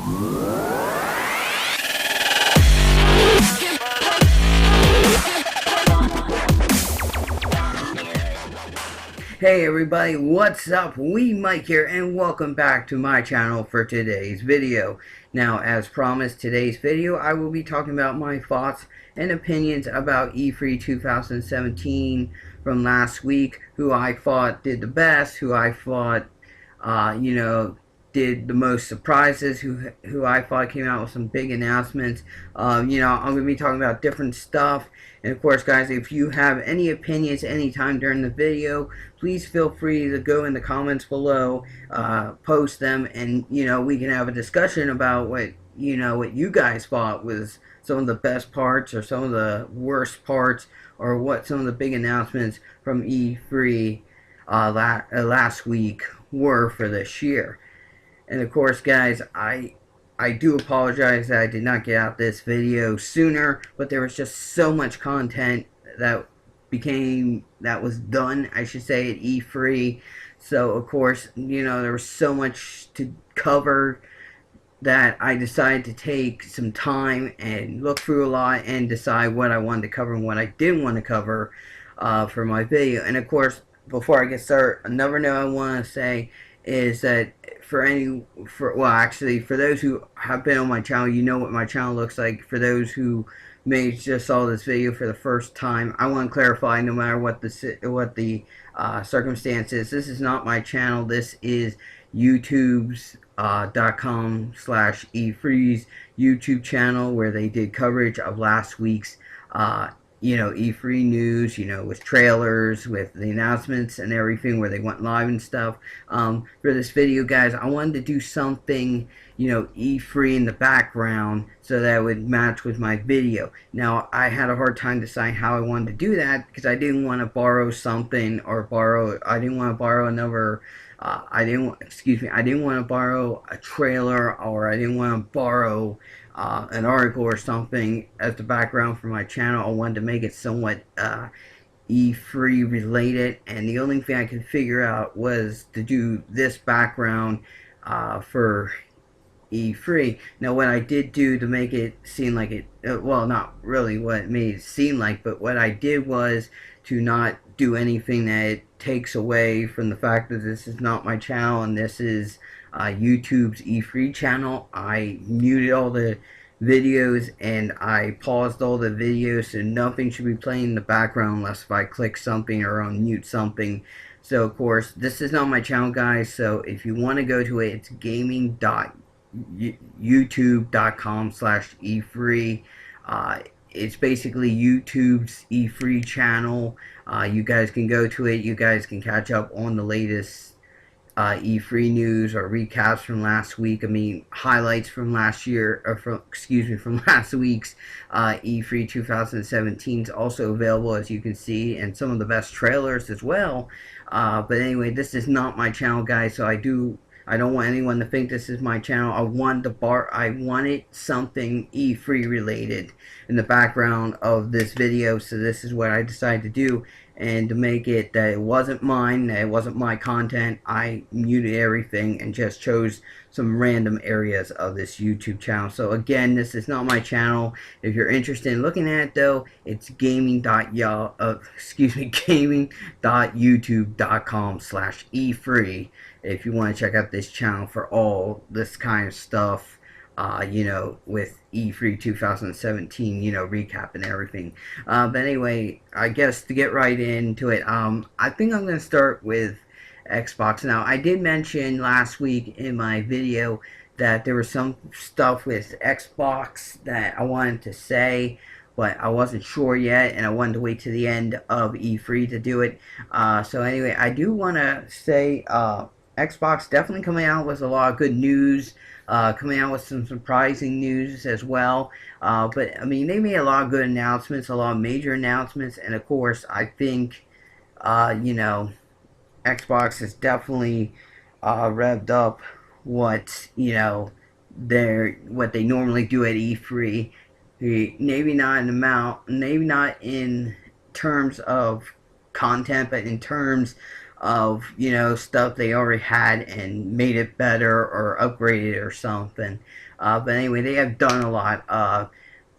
Hey everybody, what's up? WiiMike here, and welcome back to my channel for today's video. Now, as promised, today's video I will be talking about my thoughts and opinions about E3 2017 from last week, who I thought did the best, who I thought, did the most surprises, who I thought came out with some big announcements. I'm going to be talking about different stuff. And of course, guys, if you have any opinions anytime during the video, please feel free to go in the comments below, post them, and we can have a discussion about what you guys thought was some of the best parts or some of the worst parts, or what some of the big announcements from E3 last week were for this year. And of course, guys, I do apologize that I did not get out this video sooner, but there was just so much content that was done, I should say, at E3. So of course, there was so much to cover that I decided to take some time and look through a lot and decide what I wanted to cover and what I didn't want to cover for my video. And of course, before I get started, another note I want to say is that for those who have been on my channel, you know what my channel looks like. For those who may just saw this video for the first time, I want to clarify, no matter what the circumstances, this is not my channel. This is YouTube's .com/eFreeze YouTube channel, where they did coverage of last week's E3 news, with trailers, with the announcements and everything, where they went live and stuff. For this video, guys, I wanted to do something, E3 in the background, so that it would match with my video. Now, I had a hard time deciding how I wanted to do that, because I didn't want to borrow something, or I didn't want to borrow another, I didn't want to borrow a trailer, or I didn't want to borrow an article or something as the background for my channel. I wanted to make it somewhat E3 related, and the only thing I could figure out was to do this background for E3. Now, what I did do to make it seem like it, well, not really what it made it seem like, but what I did was to not do anything that takes away from the fact that this is not my channel and this is YouTube's E3 channel. I muted all the videos and I paused all the videos, so nothing should be playing in the background unless if I click something or unmute something. So of course, this is not my channel, guys, so if you want to go to it, it's gaming.youtube.com/E3. It's basically YouTube's E3 channel. You guys can go to it. You guys can catch up on the latest E3 news or recaps from last week. I mean, highlights from last year, or from last week's E3 2017 is also available, as you can see, and some of the best trailers as well. But anyway, this is not my channel, guys, so I don't want anyone to think this is my channel. I wanted something E3 related in the background of this video, so this is what I decided to do. And to make it that it wasn't mine, that it wasn't my content, I muted everything and just chose some random areas of this YouTube channel. So again, this is not my channel. If you're interested in looking at it, though, it's gaming.youtube.com/E3 if you want to check out this channel for all this kind of stuff, with E3 2017, recap and everything. But anyway, I guess to get right into it, I think I'm going to start with Xbox. Now, I did mention last week in my video that there was some stuff with Xbox that I wanted to say, but I wasn't sure yet, and I wanted to wait to the end of E3 to do it. So anyway, I do want to say Xbox definitely coming out with a lot of good news, coming out with some surprising news as well. But I mean, they made a lot of good announcements, a lot of major announcements, and of course, I think, Xbox has definitely revved up what they normally do at E3. Maybe not in amount, maybe not in terms of content, but in terms of, stuff they already had and made it better or upgraded or something. But anyway, they have done a lot.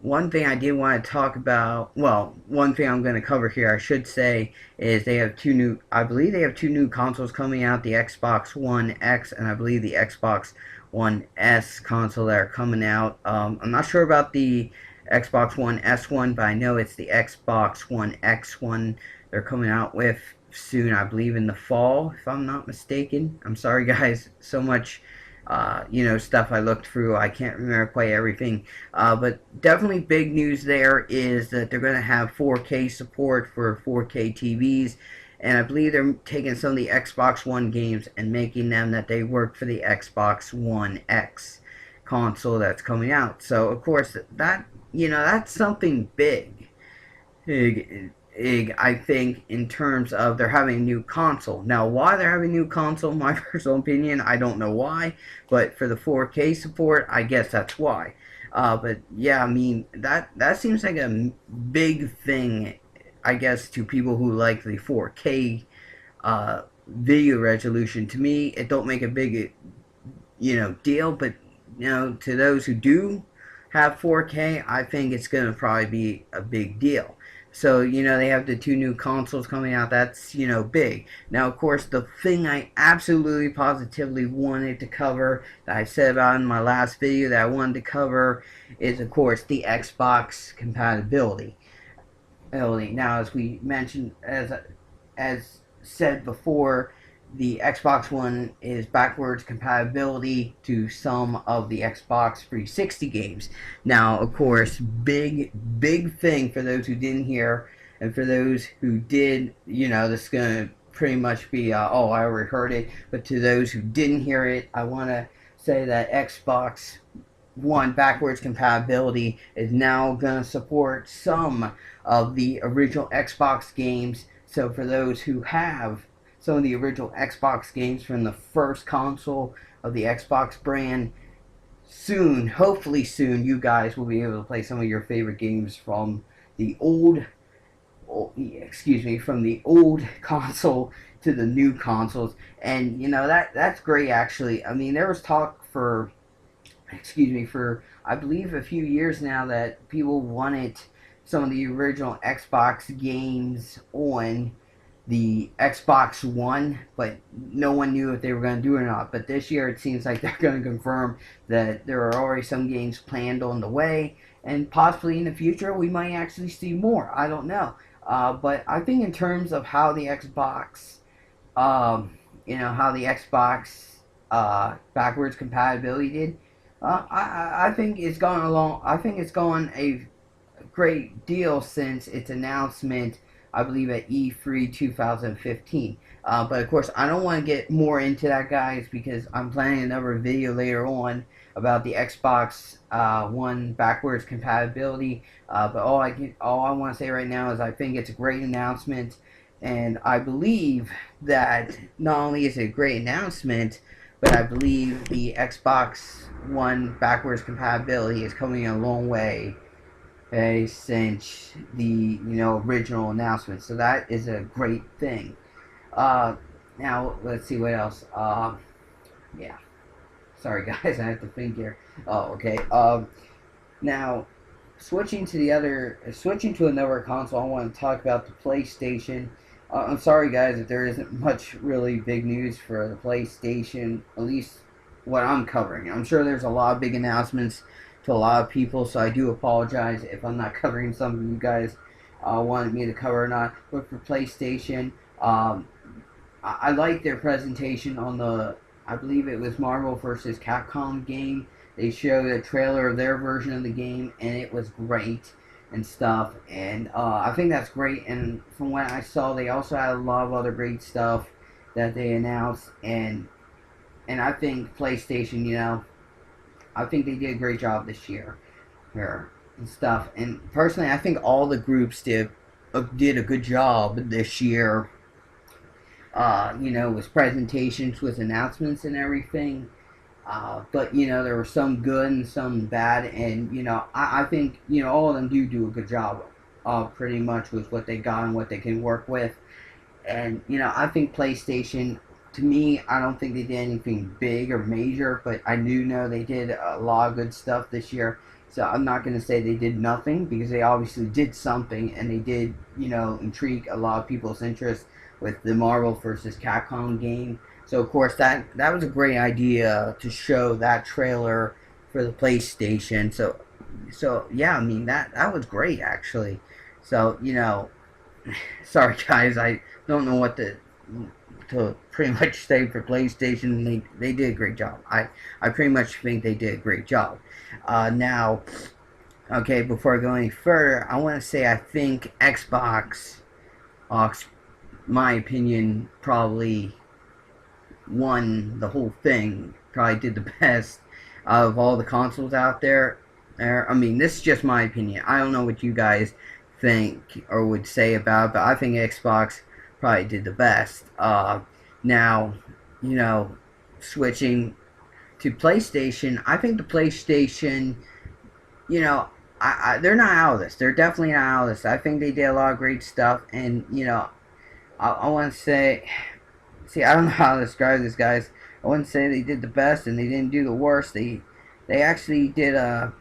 One thing I did want to talk about, well, one thing I'm going to cover here, I should say, is they have I believe they have two new consoles coming out, the Xbox One X and I believe the Xbox One S console that are coming out. I'm not sure about the Xbox One S one, but I know it's the Xbox One X one they're coming out with soon, I believe in the fall, if I'm not mistaken. I'm sorry, guys, so much stuff I looked through. I can't remember quite everything. But definitely big news there is that they're going to have 4K support for 4K TVs. And I believe they're taking some of the Xbox One games and making them that they work for the Xbox One X console that's coming out. So, of course, that's something big. I think, in terms of they're having a new console. Now, why they're having a new console, my personal opinion, I don't know why. But for the 4K support, I guess that's why. But yeah, I mean, that seems like a big thing, I guess, to people who like the 4K video resolution. To me, it don't make a big, deal. But, to those who do have 4K, I think it's going to probably be a big deal. So, they have the two new consoles coming out. That's, big. Now, of course, the thing I absolutely positively wanted to cover, that I said about in my last video that I wanted to cover, is, of course, the Xbox compatibility. Now, as we mentioned, as said before, the Xbox One is backwards compatibility to some of the Xbox 360 games. Now, of course, big thing for those who didn't hear, and for those who did, this is going to pretty much be, I already heard it, but to those who didn't hear it, I want to say that Xbox One backwards compatibility is now going to support some of the original Xbox games. So for those who have some of the original Xbox games from the first console of the Xbox brand, soon, hopefully soon, you guys will be able to play some of your favorite games from the old console to the new consoles. And that's great, actually. I mean, there was talk for I believe a few years now that people wanted some of the original Xbox games on the Xbox One, but no one knew if they were going to do it or not. But this year it seems like they're going to confirm that there are already some games planned on the way, and possibly in the future we might actually see more. I don't know. But I think in terms of how the Xbox, backwards compatibility did, I think it's gone along. I think it's gone a great deal since its announcement, I believe, at E3 2015. But of course, I don't want to get more into that, guys, because I'm planning another video later on about the Xbox One backwards compatibility. But all I want to say right now is I think it's a great announcement, and I believe that not only is it a great announcement, but I believe the Xbox One backwards compatibility is coming a long way since the original announcement. So that is a great thing. Now let's see what else. Yeah. Sorry, guys, I have to think here. Oh, okay. Now switching to another console, I want to talk about the PlayStation. I'm sorry, guys, if there isn't much really big news for the PlayStation, at least what I'm covering. I'm sure there's a lot of big announcements to a lot of people, so I do apologize if I'm not covering something you guys wanted me to cover or not. But for PlayStation, I like their presentation on the, I believe it was Marvel vs. Capcom game. They showed a trailer of their version of the game, and it was great and stuff, and I think that's great. And from what I saw, they also had a lot of other great stuff that they announced, and I think PlayStation, I think they did a great job this year here and stuff. And personally, I think all the groups did a good job this year. With presentations, with announcements and everything. But there were some good and some bad, and I think all of them do a good job, pretty much with what they got and what they can work with. And I think PlayStation, to me, I don't think they did anything big or major, but I do know they did a lot of good stuff this year. So I'm not going to say they did nothing, because they obviously did something, and they did, intrigue a lot of people's interest with the Marvel versus Capcom game. So of course that was a great idea to show that trailer for the PlayStation. So yeah, I mean that was great actually. So sorry guys, I don't know what to pretty much say for PlayStation. They did a great job. I pretty much think they did a great job. Now, okay, before I go any further, I want to say I think Xbox, my opinion, probably won the whole thing. Probably did the best out of all the consoles out there. I mean, this is just my opinion. I don't know what you guys think or would say about it, but I think Xbox probably did the best. Now, switching to PlayStation, I think the PlayStation, they're not out of this. They're definitely not out of this. I think they did a lot of great stuff, and I want to say, see, I don't know how to describe this, guys. I wouldn't say they did the best and they didn't do the worst. They actually did a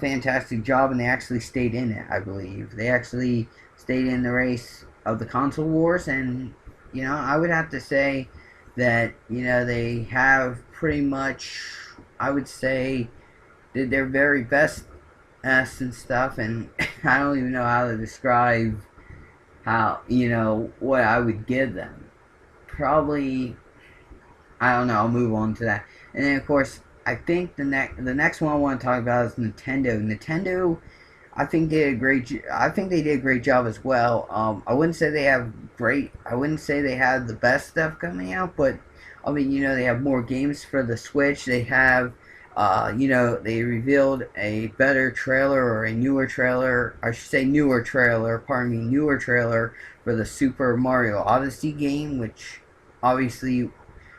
fantastic job, and they actually stayed in it. I believe they actually stayed in the race of the console wars, and I would have to say that they have pretty much, I would say, did their very best and stuff, and I don't even know how to describe how what I would give them. Probably, I don't know. I'll move on to that, and then of course I think the next one I want to talk about is Nintendo. Nintendo, I think did a great. I think they did a great job as well. I wouldn't say they have great. I wouldn't say they have the best stuff coming out, but I mean, they have more games for the Switch. They have, they revealed a better trailer, or a newer trailer. I should say newer trailer. Pardon me, newer trailer for the Super Mario Odyssey game, which obviously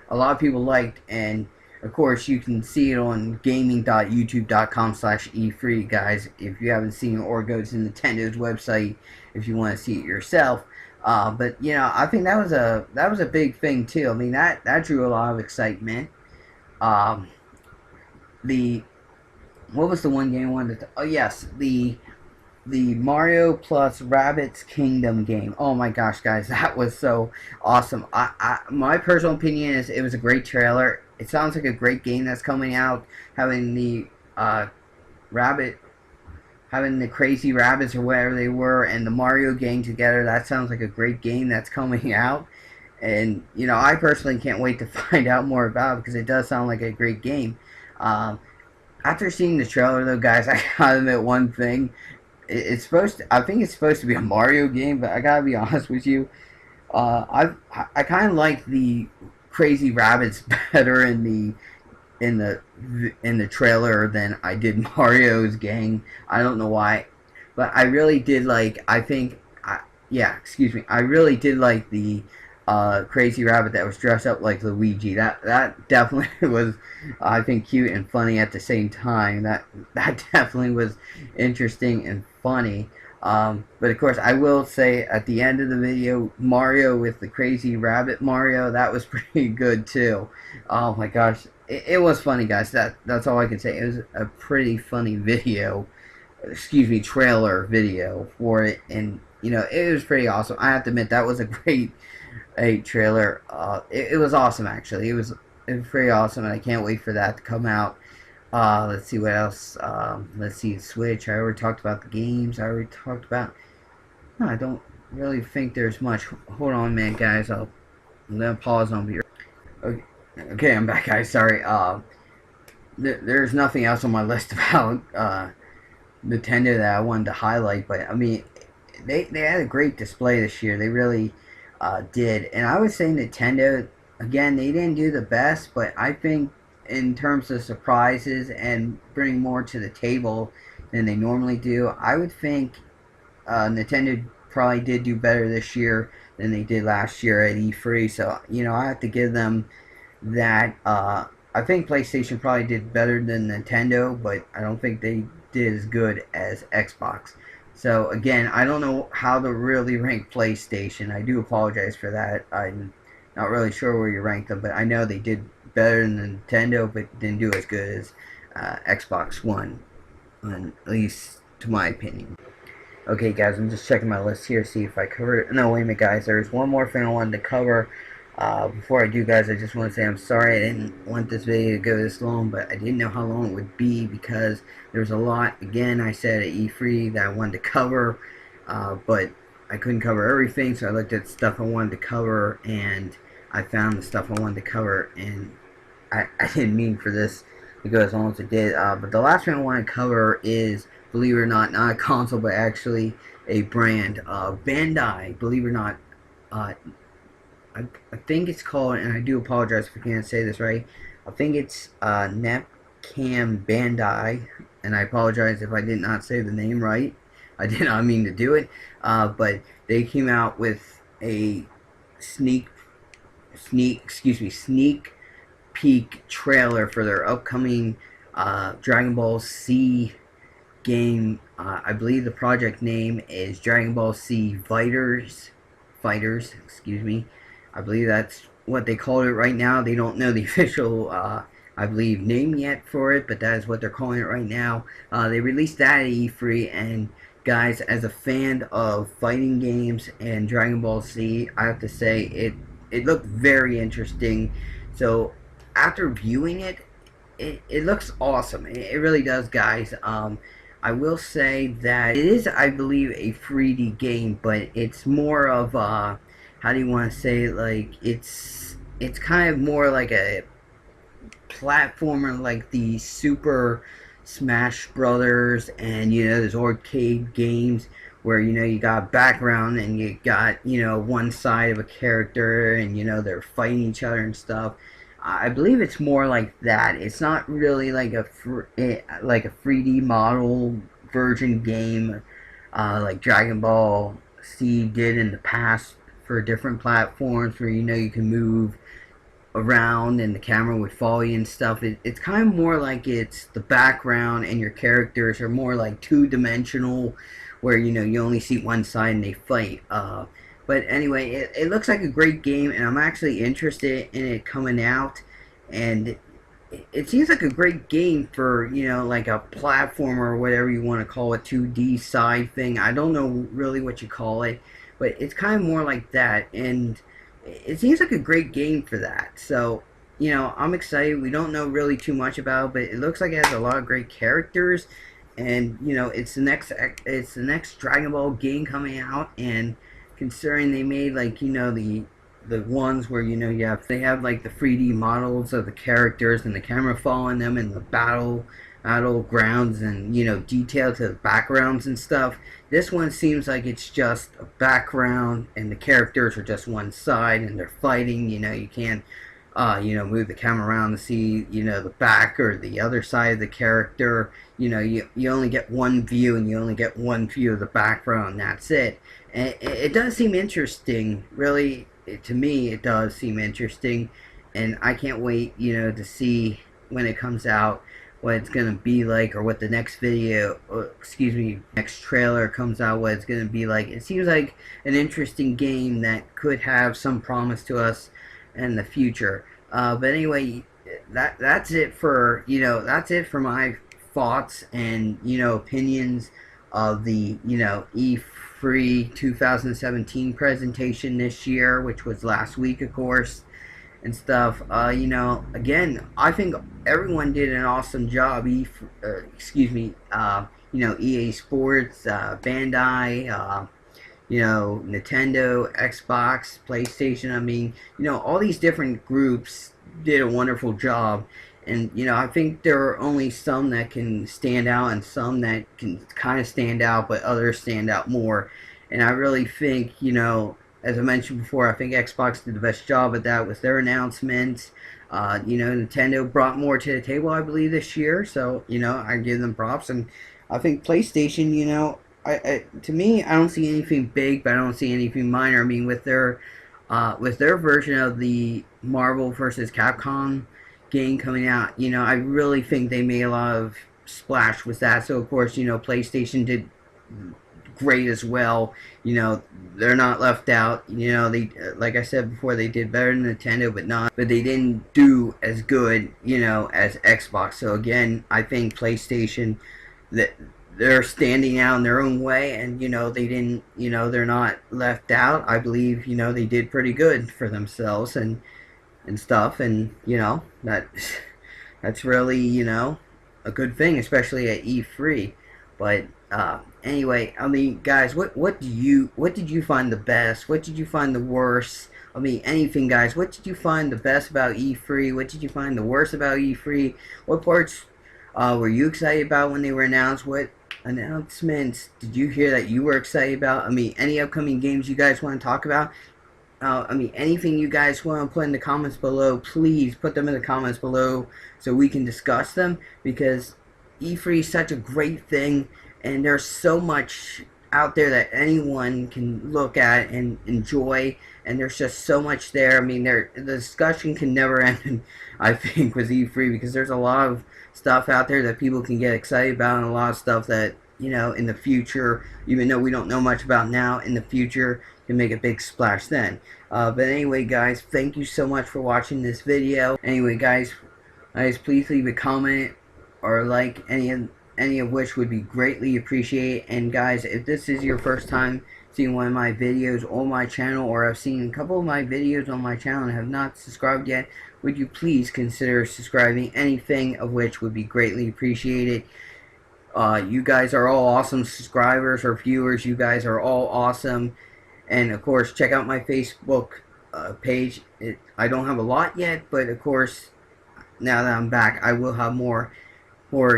a lot of people liked, and of course you can see it on gaming.youtube.com/e3, guys, if you haven't seen it, or go to Nintendo's website if you want to see it yourself. But I think that was a big thing too. I mean that drew a lot of excitement. The What was the one game I wanted to? Oh yes, the Mario+Rabbids Kingdom game. Oh my gosh, guys, that was so awesome. My personal opinion is it was a great trailer. It sounds like a great game that's coming out. Having the rabbit, having the crazy rabbits or whatever they were, and the Mario gang together. That sounds like a great game that's coming out. And I personally can't wait to find out more about it, because it does sound like a great game. After seeing the trailer, though, guys, I gotta admit one thing. I think it's supposed to be a Mario game, but I gotta be honest with you. I kind of like the crazy rabbits better in the trailer than I did Mario's gang. I don't know why, but I really did like. Yeah, excuse me. I really did like the crazy rabbit that was dressed up like Luigi. That definitely was, I think, cute and funny at the same time. That definitely was interesting and funny. But of course, I will say at the end of the video, Mario with the crazy rabbit Mario, that was pretty good too. Oh my gosh, it was funny, guys. That's all I can say. It was a pretty funny video. Excuse me, trailer video for it, and it was pretty awesome. I have to admit that was a great trailer. It was awesome, actually. It was pretty awesome, and I can't wait for that to come out. Let's see what else. Let's see, Switch. I already talked about the games. I already talked about. No, I don't really think there's much. Hold on a minute, guys. I'm gonna pause on here. Okay, I'm back, guys. Sorry. There's nothing else on my list about Nintendo that I wanted to highlight, but I mean, they had a great display this year. They really did, and I would say Nintendo, again, they didn't do the best, but I think in terms of surprises and bring more to the table than they normally do, I would think Nintendo probably did do better this year than they did last year at E3. So I have to give them that. I think PlayStation probably did better than Nintendo, but I don't think they did as good as Xbox. So again, I don't know how to really rank PlayStation. I do apologize for that. I'm not really sure where you rank them, but I know they did better than Nintendo, but didn't do as good as Xbox One, at least to my opinion. Okay, guys, I'm just checking my list here, see if I covered it. No, wait a minute, guys. There's one more thing I wanted to cover. Before I do, guys, I just want to say I'm sorry I didn't want this video to go this long, but I didn't know how long it would be because there's a lot, again, I said at E3 that I wanted to cover, but I couldn't cover everything, so I looked at stuff I wanted to cover, and I found the stuff I wanted to cover, and I didn't mean for this to go as long as it did. But the last thing I want to cover is, believe it or not a console, but actually a brand. Bandai, believe it or not, I think it's called, and I do apologize if I can't say this right, I think it's Nepcam Bandai, and I apologize if I did not say the name right. I did not mean to do it, but they came out with a sneak peek trailer for their upcoming Dragon Ball Z game. I believe the project name is Dragon Ball Z Fighters, excuse me. I believe that's what they called it right now. They don't know the official, I believe, name yet for it, but that is what they're calling it right now. They released that at E3, and guys, as a fan of fighting games and Dragon Ball Z, I have to say it looked very interesting. So after viewing it, it looks awesome. It really does, guys. I will say that it is, I believe, a 3D game, but it's more of how do you want to say it? Like it's kind of more like a platformer, like the Super Smash Brothers, and there's arcade games where you got background and you got one side of a character and they're fighting each other and stuff. I believe it's more like that. It's not really like a 3D model version game like Dragon Ball Z did in the past for different platforms where you can move around and the camera would follow you and stuff. It's kind of more like it's the background and your characters are more like two-dimensional where you only see one side and they fight. But anyway, it looks like a great game, and I'm actually interested in it coming out. And it seems like a great game for, like a platformer or whatever you want to call it, 2D side thing. I don't know really what you call it, but it's kind of more like that. And it seems like a great game for that. So, I'm excited. We don't know really too much about it, but it looks like it has a lot of great characters. And, it's the next Dragon Ball game coming out, and considering they made like the ones where they have like the 3D models of the characters and the camera following them and the battlegrounds and detail to the backgrounds and stuff. This one seems like it's just a background and the characters are just one side and they're fighting. You can't move the camera around to see the back or the other side of the character. You only get one view, and you only get one view of the background, and that's it. And it does seem interesting, really. To me, it does seem interesting, and I can't wait to see when it comes out what it's gonna be like, or what the next next trailer comes out, what it's gonna be like. It seems like an interesting game that could have some promise to us in the future. But anyway, that's it for my thoughts and opinions of the E3 2017 presentation this year, which was last week, of course, and stuff. Again, I think everyone did an awesome job. EA Sports, Bandai, Nintendo, Xbox, PlayStation. I mean, all these different groups did a wonderful job. And, I think there are only some that can stand out and some that can kind of stand out, but others stand out more. And I really think, as I mentioned before, I think Xbox did the best job at that with their announcements. Nintendo brought more to the table, I believe, this year. So, I give them props. And I think PlayStation, to me, I don't see anything big, but I don't see anything minor. I mean, with their version of the Marvel vs. Capcom game coming out, I really think they made a lot of splash with that. So, of course, PlayStation did great as well. You know, they're not left out. You know, they, like I said before, they did better than Nintendo, but they didn't do as good, you know, as Xbox. So again, I think PlayStation, that they're standing out in their own way, and you know, they didn't, you know, they're not left out. I believe, you know, they did pretty good for themselves and stuff, and you know, that's really, you know, a good thing, especially at E3. But anyway, I mean, guys, what did you find the best? What did you find the worst? I mean, anything, guys. What did you find the best about E3? What did you find the worst about E3? What parts were you excited about when they were announced? What announcements did you hear that you were excited about? I mean, any upcoming games you guys want to talk about? I mean, anything you guys want to put in the comments below, please put them in the comments below so we can discuss them, because E3 is such a great thing, and there's so much out there that anyone can look at and enjoy, and there's just so much there. I mean, the discussion can never end, I think, with E3, because there's a lot of stuff out there that people can get excited about, and a lot of stuff that, you know, in the future, even though we don't know much about now, in the future can make a big splash then. But anyway, guys, thank you so much for watching this video. Anyway, guys, please leave a comment or like, any of which would be greatly appreciated. And guys, if this is your first time seeing one of my videos on my channel, or have seen a couple of my videos on my channel and have not subscribed yet, would you please consider subscribing? Anything of which would be greatly appreciated. You guys are all awesome subscribers or viewers. You guys are all awesome. And of course, check out my Facebook page. I don't have a lot yet, but of course, now that I'm back, I will have more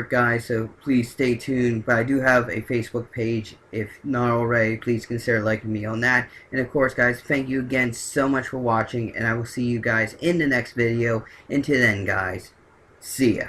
guys, so please stay tuned. But I do have a Facebook page. If not already, please consider liking me on that. And of course, guys, thank you again so much for watching, and I will see you guys in the next video. Until then, guys, see ya.